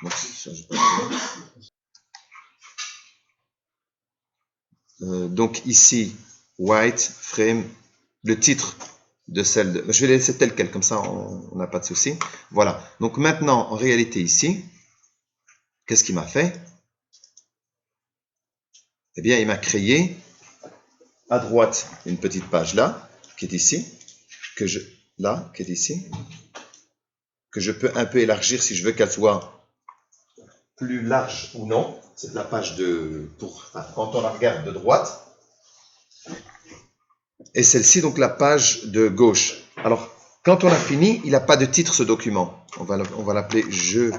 Donc, donc ici, white, frame, le titre de celle de... Je vais les laisser tel quel, comme ça on n'a pas de souci. Voilà. Donc maintenant, en réalité ici, qu'est-ce qu'il m'a fait? Eh bien, il m'a créé à droite une petite page là, qui est ici, qui est ici, que je peux un peu élargir si je veux qu'elle soit plus large ou non. C'est la page quand on la regarde de droite. Et celle-ci, donc la page de gauche. Alors, quand on a fini, il n'a pas de titre ce document. On va l'appeler jeu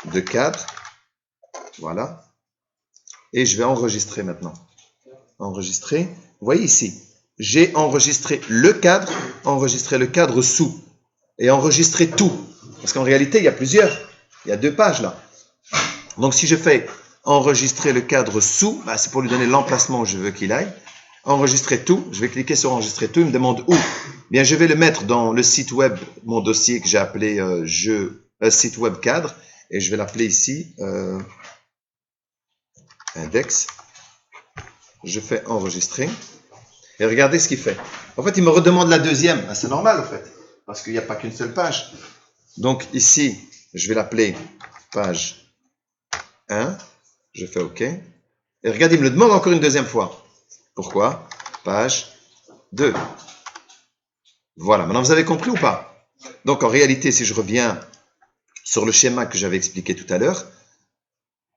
de cadre. Voilà. Et je vais enregistrer maintenant. Enregistrer. Vous voyez ici, j'ai enregistré le cadre sous. Et enregistré tout. Parce qu'en réalité, il y a plusieurs. Il y a 2 pages là. Donc si je fais enregistrer le cadre sous, bah, c'est pour lui donner l'emplacement où je veux qu'il aille. Enregistrer tout, je vais cliquer sur enregistrer tout, il me demande où. Bien, je vais le mettre dans le site web, mon dossier que j'ai appelé site web cadre, et je vais l'appeler ici index. Je fais enregistrer, et regardez ce qu'il fait. En fait, il me redemande la deuxième. Ben, c'est normal, en fait, parce qu'il n'y a pas qu'une seule page. Donc ici, je vais l'appeler page 1. Je fais OK. Et regardez, il me le demande encore une deuxième fois. Pourquoi? Page 2. Voilà, maintenant vous avez compris ou pas? Donc en réalité, si je reviens sur le schéma que j'avais expliqué tout à l'heure,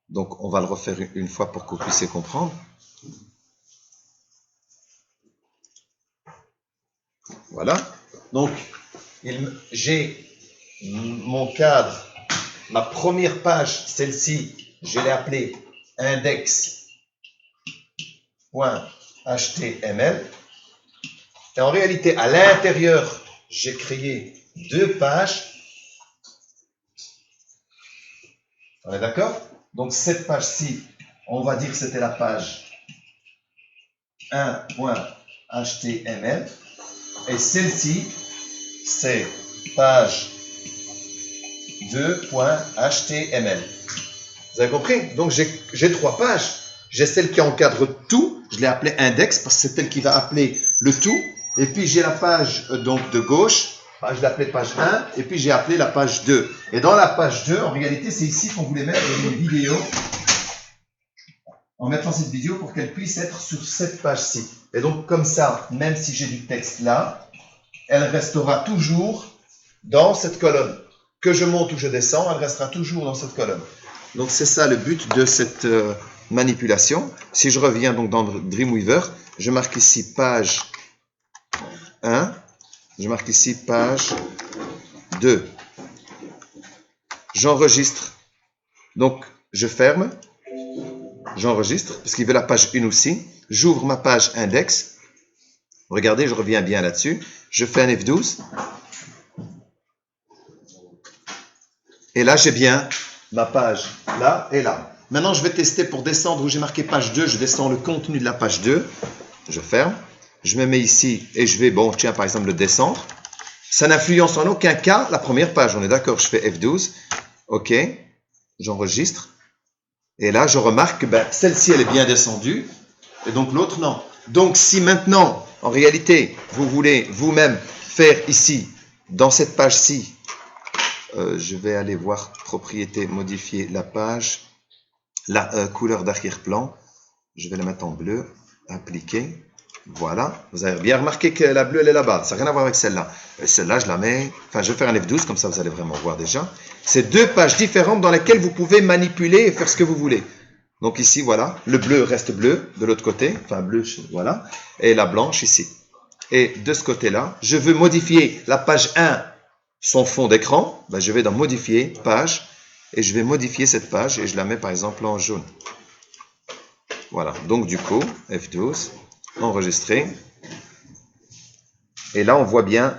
donc on va le refaire une fois pour que vous puissiez comprendre. Voilà. Donc j'ai mon cadre, ma première page, celle-ci, je l'ai appelée index.html. Et en réalité, à l'intérieur, j'ai créé 2 pages. On est d'accord? Donc cette page-ci, on va dire que c'était la page 1.html. Et celle-ci, c'est page 2.html. Vous avez compris? Donc j'ai 3 pages. J'ai celle qui encadre tout. Je l'ai appelée index parce que c'est elle qui va appeler le tout. Et puis j'ai la page donc de gauche. Je l'ai appelée page 1. Et puis j'ai appelé la page 2. Et dans la page 2, en réalité, c'est ici qu'on voulait mettre une vidéo. En mettant cette vidéo pour qu'elle puisse être sur cette page-ci. Et donc comme ça, même si j'ai du texte là, elle restera toujours dans cette colonne. Que je monte ou je descends, elle restera toujours dans cette colonne. Donc c'est ça le but de cette manipulation. Si je reviens donc dans Dreamweaver, je marque ici page 1, je marque ici page 2. J'enregistre. Donc je ferme, j'enregistre, parce qu'il veut la page 1 aussi. J'ouvre ma page index. Regardez, je reviens bien là-dessus. Je fais un F12. Et là, j'ai bien ma page là et là. Maintenant, je vais tester pour descendre où j'ai marqué page 2. Je descends le contenu de la page 2. Je ferme. Je me mets ici et je vais, tiens, par exemple, le descendre. Ça n'influence en aucun cas la première page. On est d'accord, je fais F12. OK. J'enregistre. Et là, je remarque que celle-ci, elle est bien descendue. Et donc, l'autre, non. Donc, si maintenant, en réalité, vous voulez vous-même faire ici, dans cette page-ci, je vais aller voir propriété, modifier la page, la couleur d'arrière-plan. Je vais la mettre en bleu, appliquer. Voilà. Vous avez bien remarqué que la bleue, elle est là-bas. Ça n'a rien à voir avec celle-là. Celle-là, je la mets. Enfin, je vais faire un F12, comme ça, vous allez vraiment voir déjà. C'est 2 pages différentes dans lesquelles vous pouvez manipuler et faire ce que vous voulez. Donc ici, voilà. Le bleu reste bleu de l'autre côté. Enfin, bleu, voilà. Et la blanche ici. Et de ce côté-là, je veux modifier la page 1. Son fond d'écran, je vais dans modifier, page, et je vais modifier cette page et je la mets par exemple en jaune. Voilà, donc du coup, F12, enregistrer. Et là, on voit bien,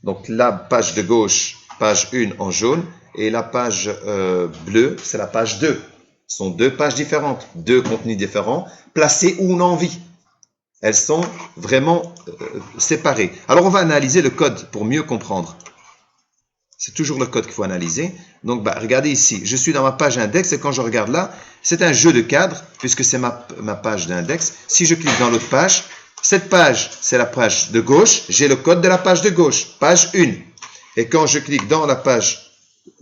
donc la page de gauche, page 1 en jaune, et la page bleue, c'est la page 2. Ce sont 2 pages différentes, 2 contenus différents, placés où on a envie. Elles sont vraiment séparées. Alors, on va analyser le code pour mieux comprendre. C'est toujours le code qu'il faut analyser. Donc, regardez ici, je suis dans ma page index et quand je regarde là, c'est un jeu de cadre puisque c'est ma page d'index. Si je clique dans l'autre page, cette page, c'est la page de gauche. J'ai le code de la page de gauche, page 1. Et quand je clique dans la page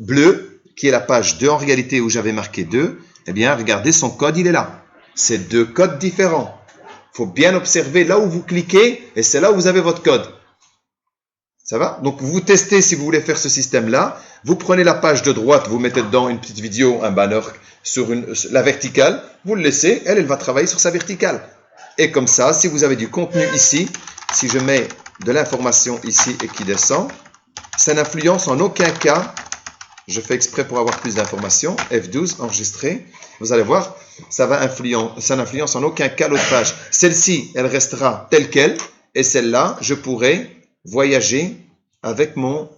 bleue, qui est la page 2 en réalité où j'avais marqué 2, eh bien, regardez, son code, il est là. C'est deux codes différents. Il faut bien observer là où vous cliquez et c'est là où vous avez votre code. Ça va? Donc, vous testez si vous voulez faire ce système-là. Vous prenez la page de droite, vous mettez dedans une petite vidéo, un banner sur la verticale. Vous le laissez, elle va travailler sur sa verticale. Et comme ça, si vous avez du contenu ici, si je mets de l'information ici et qui descend, ça n'influence en aucun cas. Je fais exprès pour avoir plus d'informations. F12, enregistré. Vous allez voir, ça n'influence en aucun cas l'autre page. Celle-ci, elle restera telle qu'elle. Et celle-là, je pourrai voyager avec mon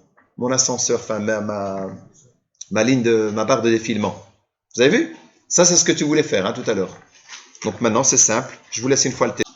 ascenseur, enfin ma ligne ma barre de défilement. Vous avez vu? Ça, c'est ce que tu voulais faire tout à l'heure. Donc maintenant, c'est simple. Je vous laisse une fois le test.